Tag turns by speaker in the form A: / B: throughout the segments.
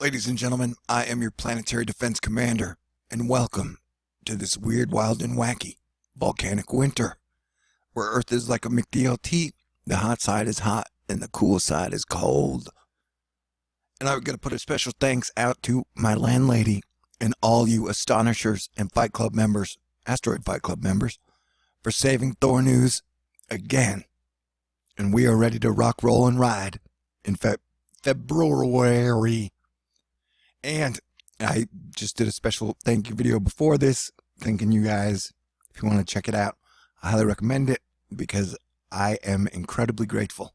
A: Ladies and gentlemen, I am your planetary defense commander, and welcome to this weird, wild, and wacky volcanic winter, where Earth is like a McDLT, the hot side is hot, and the cool side is cold. And I'm going to put a special thanks out to my landlady and all you Astonishers and Fight Club members, Asteroid Fight Club members, for saving Thor News again. And we are ready to rock, roll, and ride in February. And I just did a special thank you video before this, thanking you guys. If you want to check it out, I highly recommend it because I am incredibly grateful.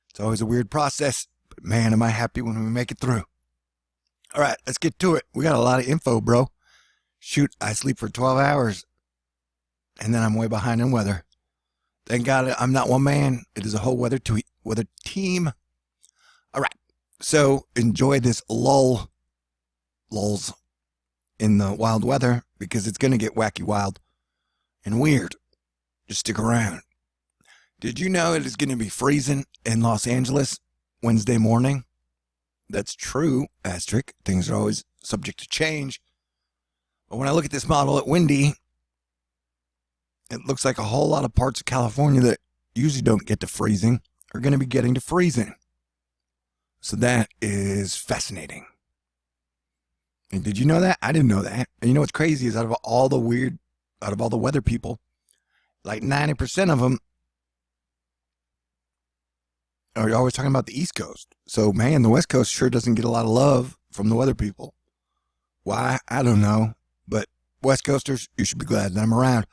A: It's always a weird process, but man, am I happy when we make it through. All right, let's get to it. We got a lot of info, bro. Shoot, I sleep for 12 hours, and then I'm way behind in weather. Thank God I'm not one man. It is a whole weather team. All right, so enjoy this lulls in the wild weather because it's going to get wacky, wild, and weird. Just stick around. Did you know it is going to be freezing in Los Angeles Wednesday morning? That's true, asterisk. Things are always subject to change. But when I look at this model at windy, it looks like a whole lot of parts of California that usually don't get to freezing are going to be getting to freezing. So that is fascinating. And did you know that? I didn't know that. And you know what's crazy is out of all the weather people, like 90% of them are always talking about the East Coast. So, man, the West Coast sure doesn't get a lot of love from the weather people. Why? I don't know. But West Coasters, you should be glad that I'm around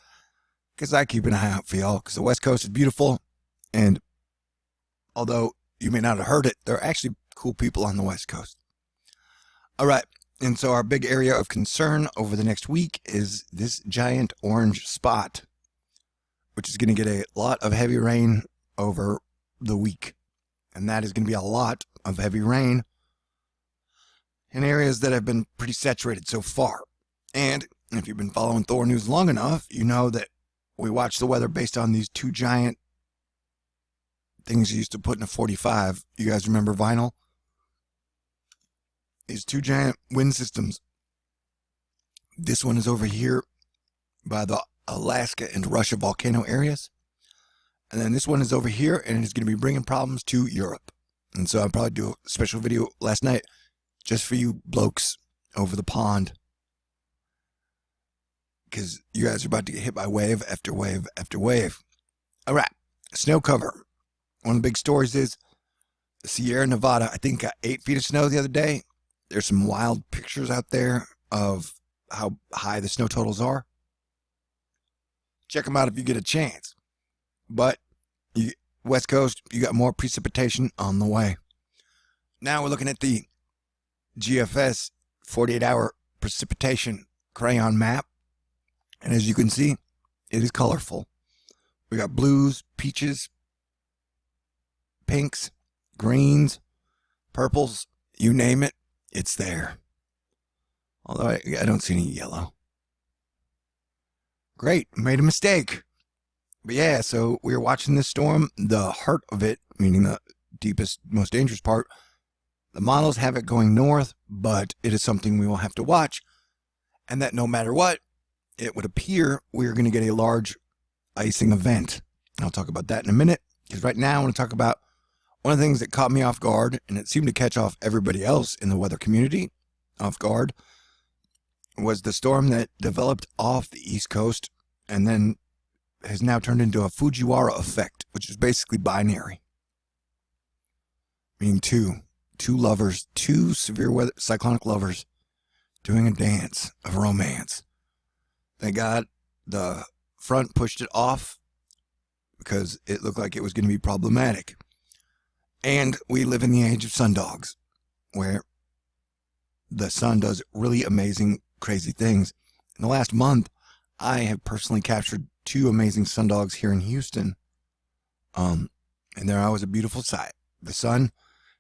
A: because I keep an eye out for y'all because the West Coast is beautiful. And although you may not have heard it, there are actually cool people on the West Coast. All right. And so our big area of concern over the next week is this giant orange spot, which is going to get a lot of heavy rain over the week. And that is going to be a lot of heavy rain in areas that have been pretty saturated so far. And if you've been following Thor News long enough, you know that we watch the weather based on these two giant things you used to put in a 45. You guys remember vinyl? These two giant wind systems. This one is over here by the Alaska and Russia volcano areas. And then this one is over here, and it's going to be bringing problems to Europe. And so I'll probably do a special video last night just for you blokes over the pond. Because you guys are about to get hit by wave after wave after wave. All right, snow cover. One of the big stories is the Sierra Nevada, I think, got 8 feet of snow the other day. There's some wild pictures out there of how high the snow totals are. Check them out if you get a chance. But West Coast, you got more precipitation on the way. Now we're looking at the GFS 48-hour Precipitation Crayon Map. And as you can see, it is colorful. We got blues, peaches, pinks, greens, purples, you name it, it's there. Although I don't see any yellow. Great, made a mistake. But yeah, so we were watching this storm. The heart of it, meaning the deepest, most dangerous part, the models have it going north, but it is something we will have to watch. And that no matter what, it would appear we're going to get a large icing event. I'll talk about that in a minute, because right now I want to talk about one of the things that caught me off guard, and it seemed to catch off everybody else in the weather community off guard, was the storm that developed off the East Coast and then has now turned into a Fujiwara effect, which is basically binary. Meaning two lovers, two severe weather cyclonic lovers doing a dance of romance. Thank God the front pushed it off because it looked like it was going to be problematic. And we live in the age of sundogs, where the sun does really amazing, crazy things. In the last month, I have personally captured 2 amazing sundogs here in Houston. And they're always a beautiful sight. The sun,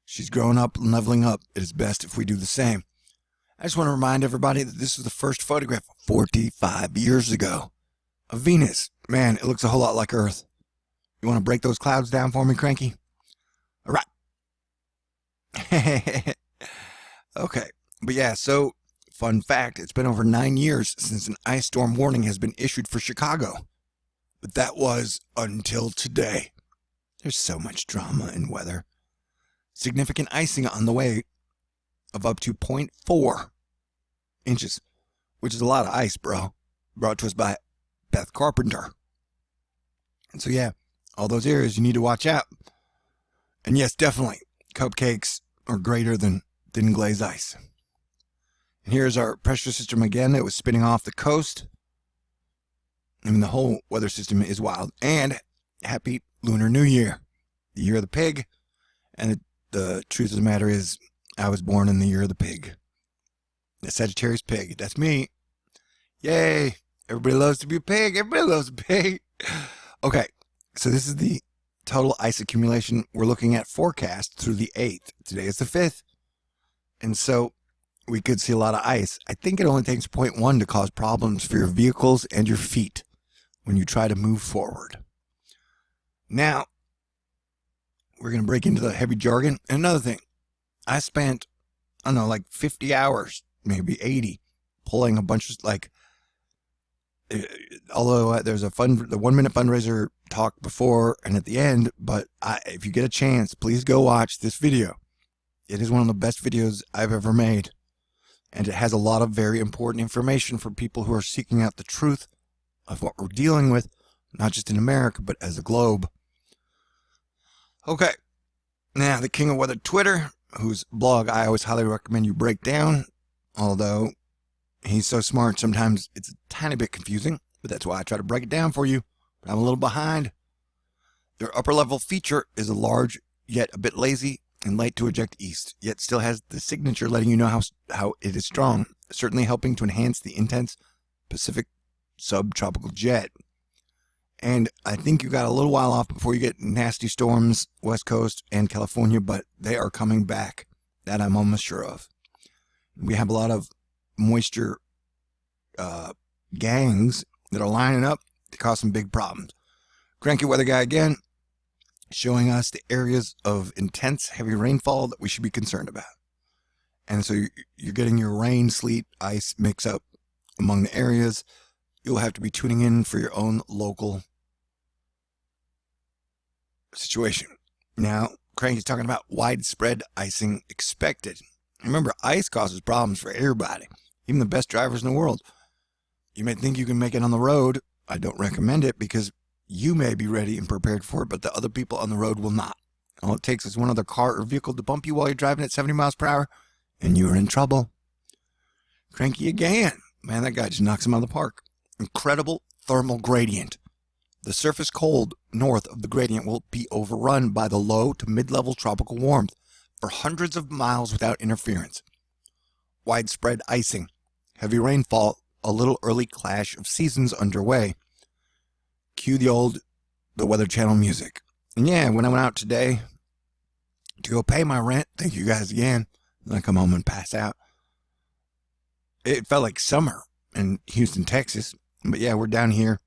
A: she's growing up and leveling up. It is best if we do the same. I just want to remind everybody that this is the first photograph 45 years ago of Venus. Man, it looks a whole lot like Earth. You want to break those clouds down for me, Cranky? All right. Okay. But yeah, so fun fact, it's been over 9 years since an ice storm warning has been issued for Chicago. But that was until today. There's so much drama in weather. Significant icing on the way of up to 0.4 inches, which is a lot of ice, bro. Brought to us by Beth Carpenter. And so, yeah, all those areas you need to watch out. And yes, definitely, cupcakes are greater than thin glazed ice. And here's our pressure system again that was spinning off the coast. I mean, the whole weather system is wild. And happy Lunar New Year, the year of the pig. And the truth of the matter is, I was born in the year of the pig. The Sagittarius pig. That's me. Yay. Everybody loves to be a pig. Everybody loves a pig. Okay. So this is the total ice accumulation. We're looking at forecast through the 8th. Today is the 5th. And so we could see a lot of ice. I think it only takes 0.1 to cause problems for your vehicles and your feet when you try to move forward. Now, we're going to break into the heavy jargon. And another thing, I spent, I don't know, like 50 hours, maybe 80, pulling a bunch of, like, although there's the 1 minute fundraiser talk before and at the end, but if you get a chance, please go watch this video. It is one of the best videos I've ever made. And it has a lot of very important information for people who are seeking out the truth of what we're dealing with, not just in America, but as a globe. Okay. Now, the king of weather Twitter, whose blog I always highly recommend you break down, although he's so smart, sometimes it's a tiny bit confusing, but that's why I try to break it down for you. But I'm a little behind. Their upper level feature is a large, yet a bit lazy, and light to eject east, yet still has the signature letting you know how it is strong, certainly helping to enhance the intense Pacific subtropical jet. And I think you got a little while off before you get nasty storms, West Coast and California, but they are coming back. That I'm almost sure of. We have a lot of moisture gangs that are lining up to cause some big problems. Cranky Weather Guy again, showing us the areas of intense heavy rainfall that we should be concerned about. And so you're getting your rain, sleet, ice mix up among the areas. You'll have to be tuning in for your own local situation. Now, Cranky's talking about widespread icing expected. Remember, ice causes problems for everybody, even the best drivers in the world. You may think you can make it on the road. I don't recommend it because you may be ready and prepared for it, but the other people on the road will not. All it takes is one other car or vehicle to bump you while you're driving at 70 miles per hour, and you're in trouble. Cranky again. Man, that guy just knocks him out of the park. Incredible thermal gradient. The surface cold north of the gradient will be overrun by the low to mid-level tropical warmth for hundreds of miles without interference. Widespread icing. Heavy rainfall. A little early clash of seasons underway. Cue the Weather Channel music. And yeah, when I went out today to go pay my rent, thank you guys again, then I come home and pass out. It felt like summer in Houston, Texas. But yeah, we're down here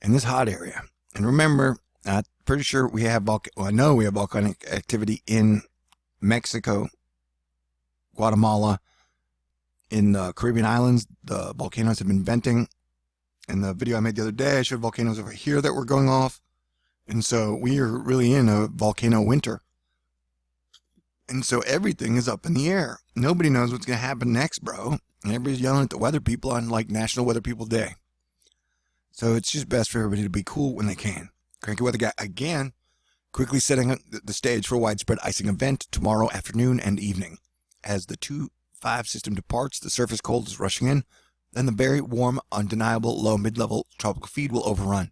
A: in this hot area. And remember, I'm pretty sure I know we have volcanic activity in Mexico, Guatemala, in the Caribbean islands. The volcanoes have been venting. In the video I made the other day, I showed volcanoes over here that were going off. And so we are really in a volcano winter. And so everything is up in the air. Nobody knows what's going to happen next, bro. And everybody's yelling at the weather people on like National Weather People Day. So it's just best for everybody to be cool when they can. Cranky Weather Guy again, quickly setting the stage for a widespread icing event tomorrow afternoon and evening. As the 2-5 system departs, the surface cold is rushing in. Then the very warm, undeniable low mid-level tropical feed will overrun.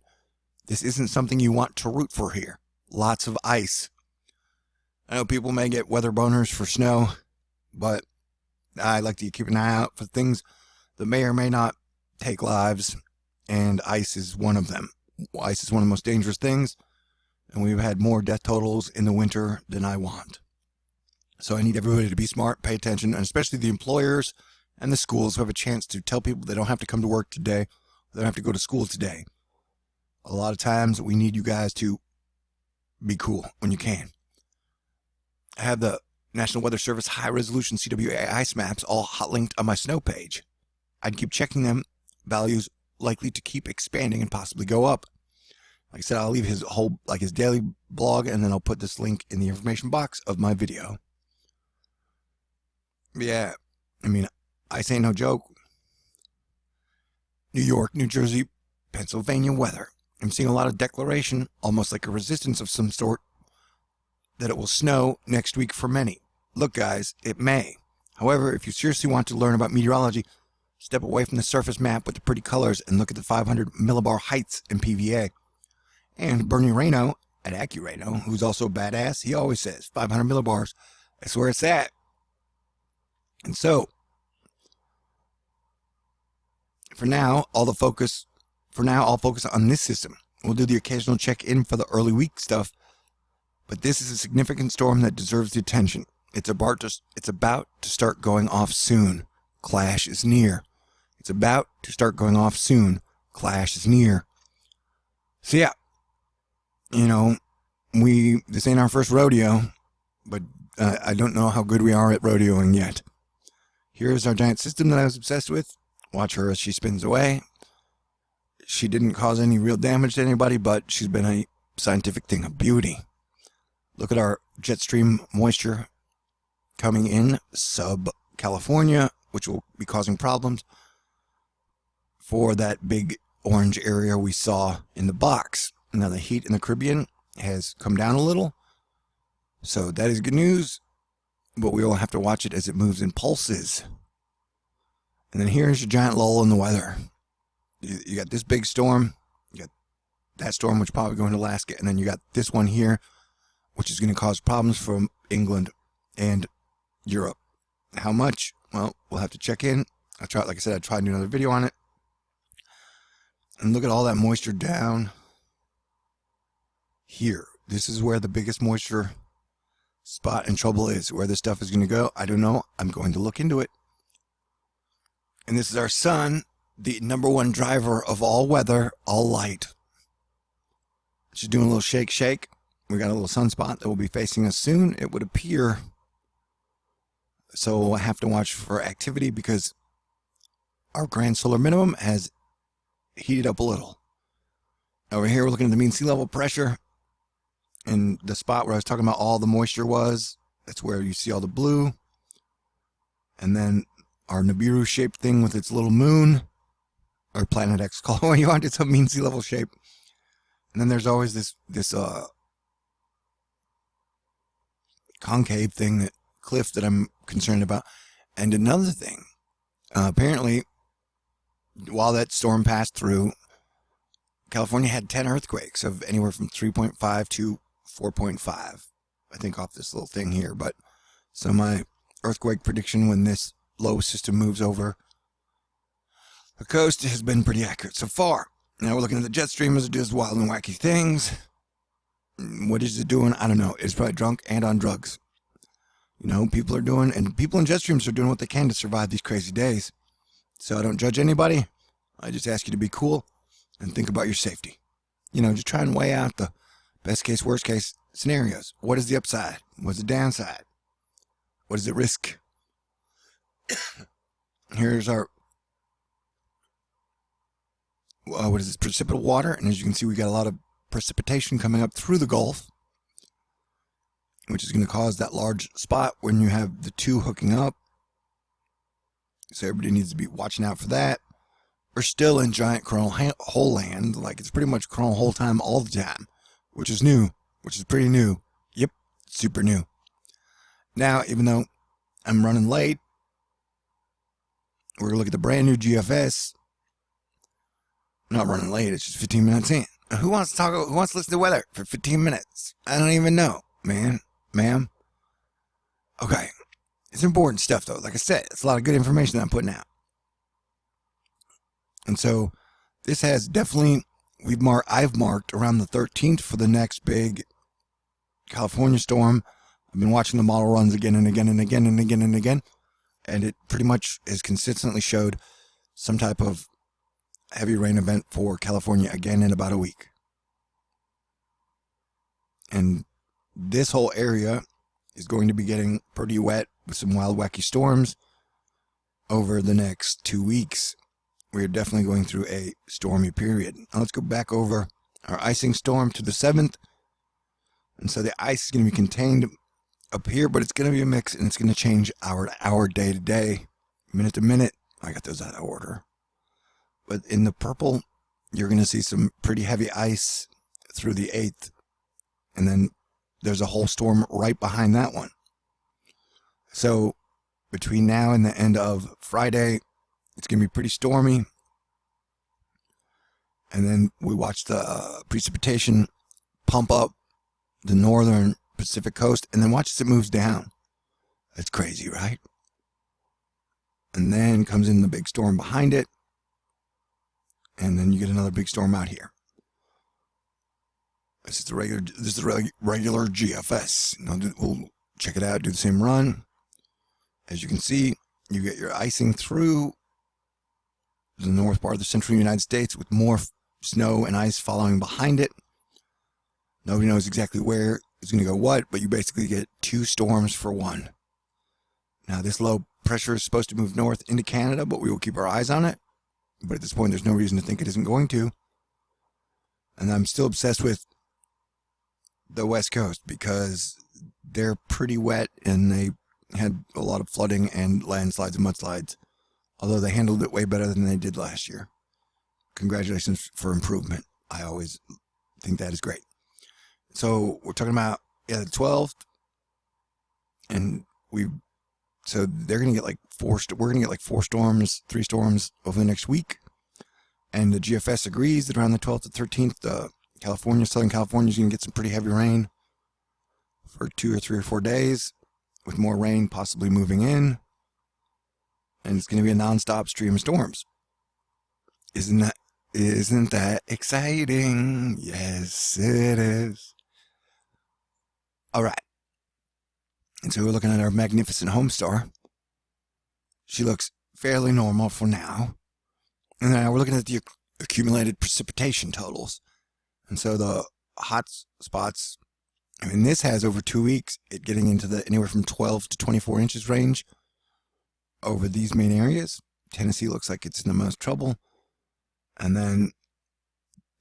A: This isn't something you want to root for here. Lots of ice. I know people may get weather boners for snow, but I like to keep an eye out for things that may or may not take lives, and ice is one of them. Ice is one of the most dangerous things, and we've had more death totals in the winter than I want. So I need everybody to be smart, pay attention, and especially the employers and the schools who have a chance to tell people they don't have to come to work today, they don't have to go to school today. A lot of times we need you guys to be cool when you can. I have the National Weather Service high-resolution CWA ice maps, all hot linked on my snow page. I'd keep checking them. Values likely to keep expanding and possibly go up. Like I said, I'll leave his daily blog, and then I'll put this link in the information box of my video. Yeah, I mean, ice ain't no joke. New York, New Jersey, Pennsylvania weather. I'm seeing a lot of declaration, almost like a resistance of some sort, that it will snow next week for many. Look, guys, it may. However, if you seriously want to learn about meteorology, step away from the surface map with the pretty colors and look at the 500 millibar heights in PVA. And Bernie Rayno at Accumulation, who's also badass, he always says 500 millibars. That's where it's at. And so, for now, I'll focus on this system. We'll do the occasional check-in for the early week stuff, but this is a significant storm that deserves the attention. It's about to start going off soon. Clash is near. It's about to start going off soon. Clash is near. So yeah, you know, this ain't our first rodeo, but I don't know how good we are at rodeoing yet. Here's our giant system that I was obsessed with. Watch her as she spins away. She didn't cause any real damage to anybody, but she's been a scientific thing of beauty. Look at our jet stream moisture coming in sub-California, which will be causing problems for that big orange area we saw in the box. Now the heat in the Caribbean has come down a little, so that is good news, but we will have to watch it as it moves in pulses. And then here's your giant lull in the weather. You got this big storm, you got that storm which is probably going to Alaska, and then you got this one here, which is going to cause problems for England and Europe. How much? Well, we'll have to check in. Like I said, I tried to do another video on it. And look at all that moisture down here. This is where the biggest moisture spot and trouble is. Where this stuff is going to go, I don't know. I'm going to look into it. And this is our sun, the #1 driver of all weather, all light. She's doing a little shake, shake. We got a little sunspot that will be facing us soon, it would appear. So we'll have to watch for activity because our grand solar minimum has heated up a little. Over here, we're looking at the mean sea level pressure. And the spot where I was talking about all the moisture was, that's where you see all the blue. And then our Nibiru-shaped thing with its little moon, or Planet X, call it what you want, it's a mean sea level shape. And then there's always this concave thing, that cliff that I'm concerned about. And another thing, apparently, while that storm passed through, California had 10 earthquakes of anywhere from 3.5 to 4.5. I think off this little thing here. But so my earthquake prediction when this low system moves over the coast has been pretty accurate so far. Now we're looking at the jet stream as it does wild and wacky things. What is it doing? I don't know. It's probably drunk and on drugs. You know, people in jet streams are doing what they can to survive these crazy days. So I don't judge anybody. I just ask you to be cool and think about your safety. You know, just try and weigh out the best case, worst case scenarios. What is the upside? What's the downside? What is the risk? Here's our, what is this, precipitable water. And as you can see, we got a lot of precipitation coming up through the Gulf, which is going to cause that large spot when you have the two hooking up. So everybody needs to be watching out for that. We're still in giant coronal hole land. Like, it's pretty much coronal hole time all the time, which is new, which is pretty new. Yep, super new. Now, even though I'm running late, we're going to look at the brand new GFS. I'm not running late, it's just 15 minutes in. Who wants to listen to the weather for 15 minutes? I don't even know, man, ma'am. Okay. It's important stuff, though. Like I said, it's a lot of good information that I'm putting out. And so this has definitely, I've marked around the 13th for the next big California storm. I've been watching the model runs again and again and again and again and again. And it pretty much has consistently showed some type of heavy rain event for California again in about a week. And this whole area is going to be getting pretty wet with some wild, wacky storms over the next 2 weeks. We're definitely going through a stormy period. Now let's go back over our icing storm to the 7th. And so the ice is going to be contained up here, but it's going to be a mix, and it's going to change hour to hour, day to day, minute to minute. I got those out of order. But in the purple, you're going to see some pretty heavy ice through the 8th. And then there's a whole storm right behind that one. So between now and the end of Friday, it's going to be pretty stormy. And then we watch the precipitation pump up the northern Pacific coast, and then watch as it moves down. That's crazy, right? And then comes in the big storm behind it. And then you get another big storm out here. This is the regular GFS. We'll check it out, do the same run. As you can see, you get your icing through the north part of the central United States with more snow and ice following behind it. Nobody knows exactly where it's going to go what, but you basically get 2 storms for one. Now, this low pressure is supposed to move north into Canada, but we will keep our eyes on it. But at this point, there's no reason to think it isn't going to. And I'm still obsessed with the West Coast because they're pretty wet and they had a lot of flooding and landslides and mudslides, although they handled it way better than they did last year. Congratulations for improvement. I always think that is great. So we're talking about the 12th, and so they're gonna get like we're gonna get like 4 storms, 3 storms over the next week, and the GFS agrees that around the 12th to 13th, Southern California is gonna get some pretty heavy rain for 2 or 3 or 4 days, with more rain possibly moving in, and it's gonna be a nonstop stream of storms. Isn't that exciting? Yes, it is. All right. And so we're looking at our magnificent home star. She looks fairly normal for now. And now we're looking at the accumulated precipitation totals. And so the hot spots, I mean, this has over 2 weeks, it getting into the anywhere from 12 to 24 inches range over these main areas. Tennessee looks like it's in the most trouble. And then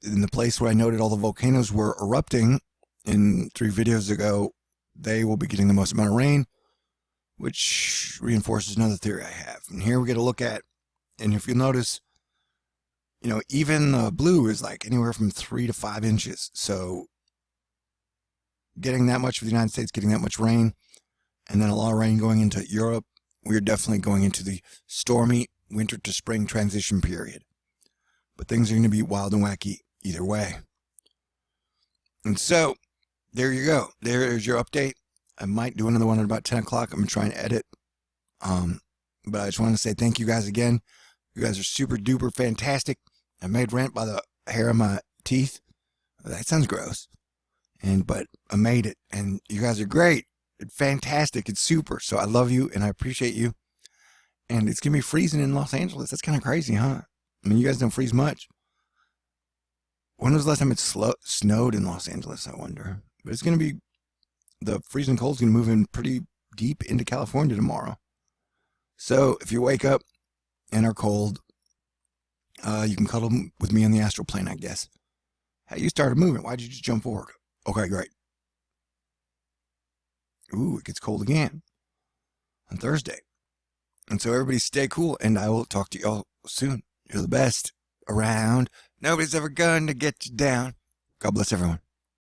A: in the place where I noted all the volcanoes were erupting in 3 videos ago, they will be getting the most amount of rain, which reinforces another theory I have. And here we get a look at, and if you'll notice, even the blue is like anywhere from 3 to 5 inches. So getting that much of the United States, getting that much rain, and then a lot of rain going into Europe, we're definitely going into the stormy winter to spring transition period. But things are going to be wild and wacky either way. And so, there you go. There's your update. I might do another one at about 10 o'clock. I'm going to try and edit. But I just want to say thank you guys again. You guys are super duper fantastic. I made rent by the hair of my teeth. That sounds gross. But I made it. And you guys are great. It's fantastic. It's super. So I love you and I appreciate you. And it's going to be freezing in Los Angeles. That's kind of crazy, huh? I mean, you guys don't freeze much. When was the last time it snowed in Los Angeles, I wonder? But it's going to be, the freezing cold is going to move in pretty deep into California tomorrow. So if you wake up and are cold, you can cuddle with me on the astral plane, I guess. Hey, you started moving. Why'd you just jump forward? Okay, great. Ooh, it gets cold again on Thursday. And so everybody stay cool, and I will talk to y'all soon. You're the best around. Nobody's ever going to get you down. God bless everyone.